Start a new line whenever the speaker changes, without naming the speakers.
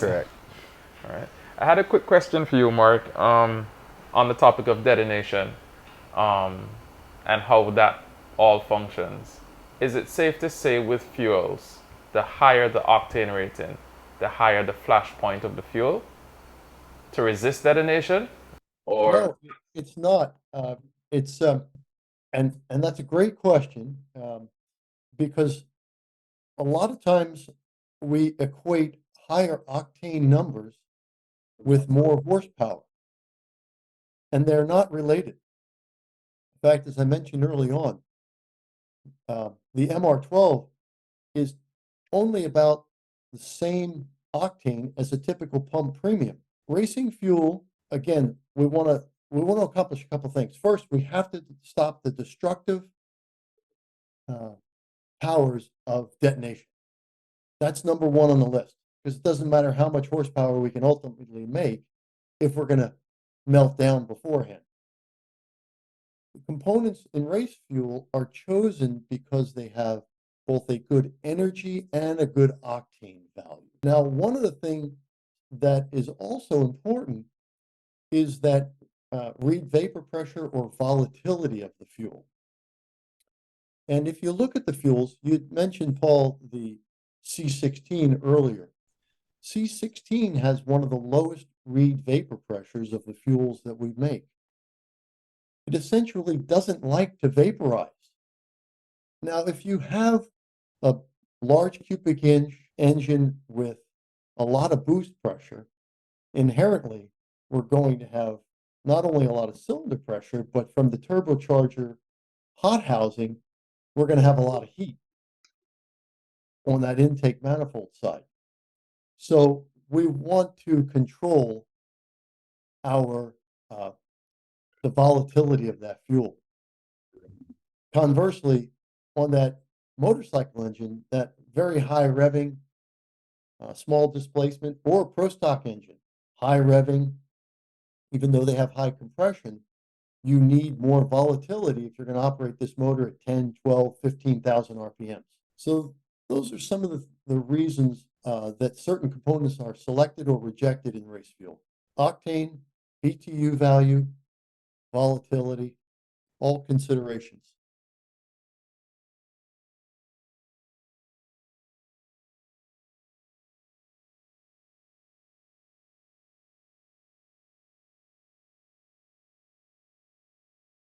correct. All right. I had a quick question for you, Mark, on the topic of detonation, um, and how that all functions. Is it safe to say with fuels, the higher the octane rating, the higher the flash point of the fuel to resist detonation? Or
No, it's not. It's and that's a great question, because a lot of times we equate higher octane numbers with more horsepower, and they're not related. In fact, as I mentioned early on, the MR12 is only about the same octane as a typical pump premium. Racing fuel, again, we want to accomplish a couple things. First, we have to stop the destructive uh, powers of detonation. That's number one on the list because it doesn't matter how much horsepower we can ultimately make if we're going to melt down beforehand. The components in race fuel are chosen because they have both a good energy and a good octane value. Now, one of the things that is also important is that read vapor pressure or volatility of the fuel. And if you look at the fuels, you mentioned, Paul, the C16 earlier. C16 has one of the lowest read vapor pressures of the fuels that we make. It essentially doesn't like to vaporize. Now, if you have a large cubic inch engine with a lot of boost pressure, inherently, we're going to have not only a lot of cylinder pressure, but from the turbocharger hot housing, we're going to have a lot of heat on that intake manifold side. So we want to control our the volatility of that fuel. Conversely, on that motorcycle engine, that very high revving, small displacement, or pro stock engine, high revving, even though they have high compression, you need more volatility if you're going to operate this motor at 10, 12, 15,000 RPMs. So those are some of the reasons that certain components are selected or rejected in race fuel. Octane, BTU value, volatility, all considerations.